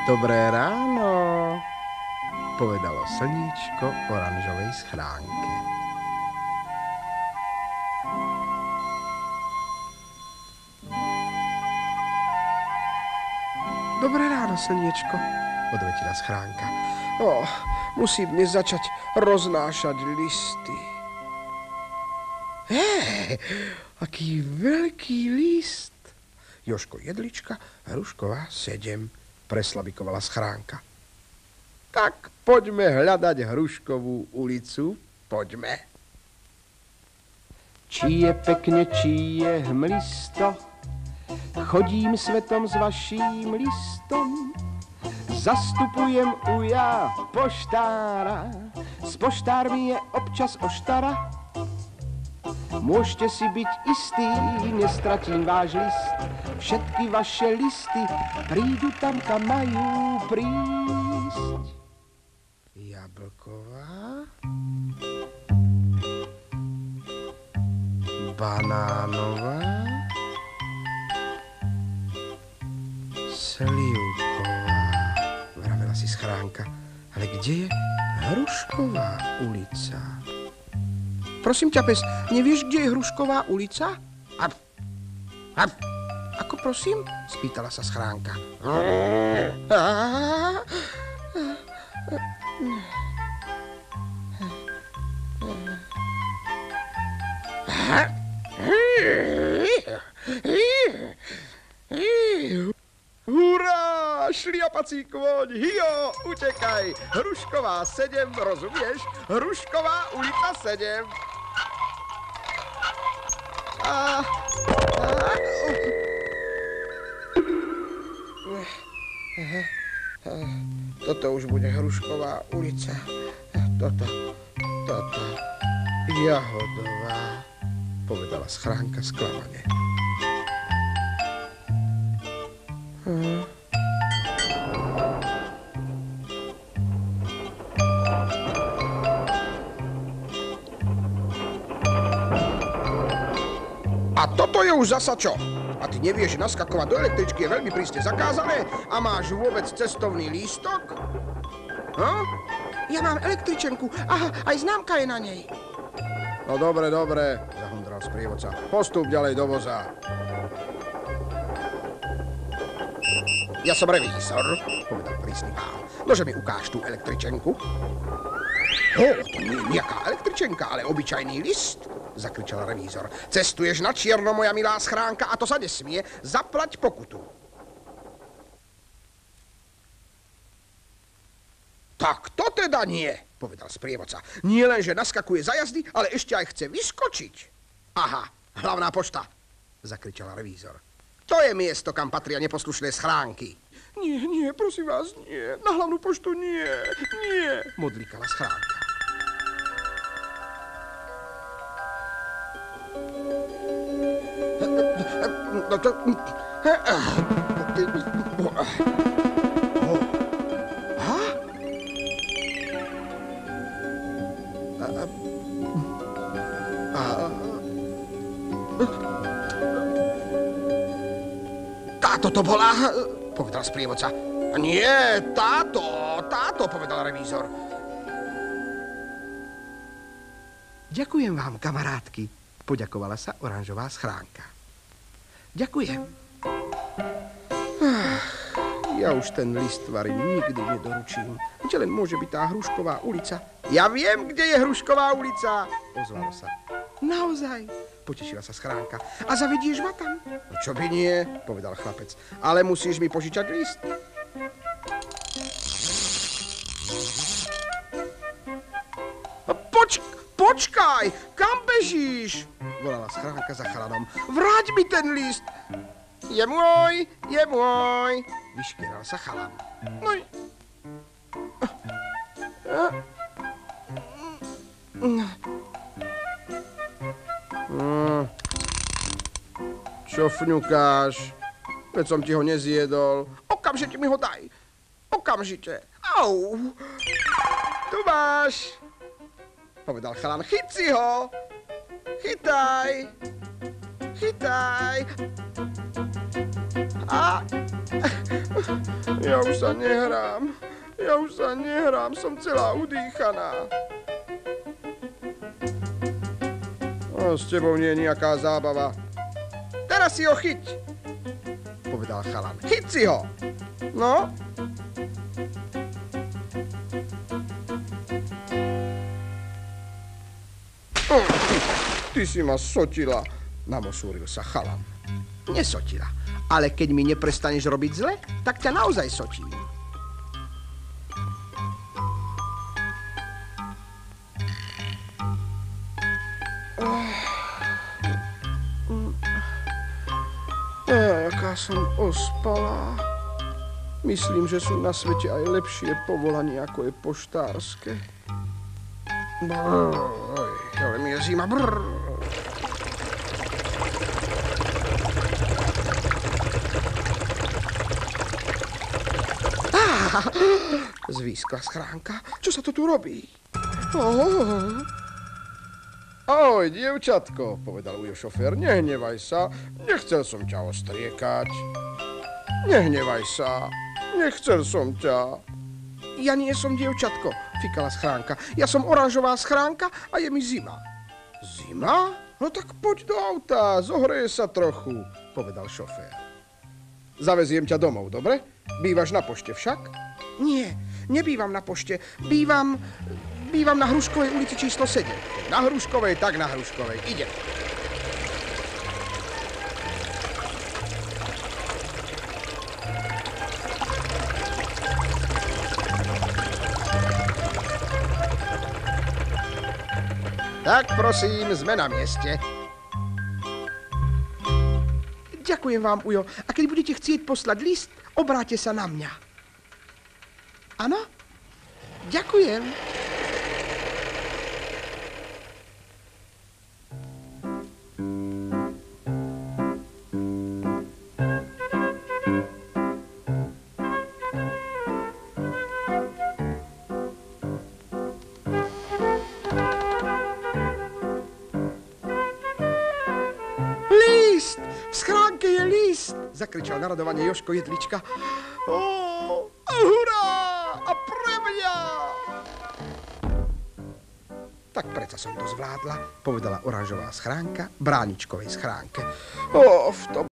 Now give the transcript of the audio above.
Dobré ráno, povedalo slníčko oranžovej schránke. Dobré ráno, slniečko, odvetila schránka. Musím dnes začať roznášať listy. Aký veľký list. Jožko Jedlička, Hrušková 7, preslabikovala schránka. Tak poďme hľadať Hruškovú ulicu, poďme. Čí je pekne, čí je hmlisto, chodím svetom s vaším listom. Zastupujem uja poštára, s poštármi je občas oštara. Môžete si byť istý, nestratím váš list. Všetky vaše listy prídu tam, kam majú prísť. Jablková, banánová, slivková, vravela si schránka. Ale kde je Hrušková ulica? Prosím ťa, pes, nevieš, kde je Hrušková ulica? Ako prosím? Spýtala sa schránka. Hurá, šliapací kôň, hijo, utekaj. Hrušková 7, rozumieš? Hrušková ulica 7. Toto už bude Hrušková ulica. Toto. Jahodová, povedala schránka sklamane. A toto je už zasa čo? A ty nevieš, že naskakovať do električky je veľmi prísne zakázané? A máš vôbec cestovný lístok? Ja mám električenku. Aha, aj známka je na nej. No dobre, zahundral sprievodca. Postup ďalej do voza. Ja som revízor, povedal prísny pán. Nože mi ukáž tú električenku? To nie je nejaká električenka, ale obyčajný list, zakričal revízor. Cestuješ na čierno, moja milá schránka, a to sa nesmie. Zaplať pokutu. Tak to teda nie, povedal sprievodca. Nie len, že naskakuje za jazdy, ale ešte aj chce vyskočiť. Aha, hlavná pošta, zakričal revízor. To je miesto, kam patria neposlušné schránky. Nie, prosím vás, nie. Na hlavnú poštu nie, modlíkala schránka. Táto to bola, povedal sprievodca. Nie, táto, povedal revízor. Ďakujem vám, kamarátky, poďakovala sa oranžová schránka. Ďakujem. Ja už ten listvar nikdy nedoručím. Kde len môže byť tá Hrušková ulica? Ja viem, kde je Hrušková ulica, ozvalo sa. Naozaj, potešila sa schránka. A zavedieš ma tam? No čo by nie, povedal chlapec. Ale musíš mi požičať list. Počkaj, kam bežíš? Volala schránka za chalanom. Vráť mi ten list. Je môj, vyškieral sa chalan. Čo fňukáš? Veď som ti ho nezjedol. Okamžite mi ho daj. Okamžite. Au. Tu máš, povedal chalan. Chyť si ho. Chytaj. Ja už sa nehrám, som celá udýchaná. S tebou nie je nejaká zábava. Teraz si ho chyť, povedal chalan. Chyť si ho! No? Ty si ma sotila, namosúril sa chalan. Nesotila, ale keď mi neprestaneš robiť zle, tak ťa naozaj sotím. Jaká som ospalá. Myslím, že sú na svete aj lepšie povolanie, ako je poštárske. Ale mi je zima. Zvískla schránka. Čo sa to tu robí? Ahoj, dievčatko, povedal ujo šofér. Nehnevaj sa, nechcel som ťa ostriekať. Nehnevaj sa, nechcel som ťa. Ja nie som dievčatko, fikala schránka. Ja som oranžová schránka a je mi zima. Zima? No tak poď do auta, zohreje sa trochu, povedal šofér. Zaveziem ťa domov, dobre? Bývaš na pošte však? Nie, nebývam na pošte. Bývam na Hruškovej ulici číslo 7. Na Hruškovej, tak na Hruškovej. Ide. Tak prosím, sme na mieste. Ďakujem vám, ujo. A keď budete chcieť poslať list, obráte sa na mňa. Áno? Ďakujem. List! V schránke je list! Zakričal naradovane Jožko Jedlička. Hurá! A pre mňa! Tak predsa som to zvládla, povedala oranžová schránka bráničkovej schránke. To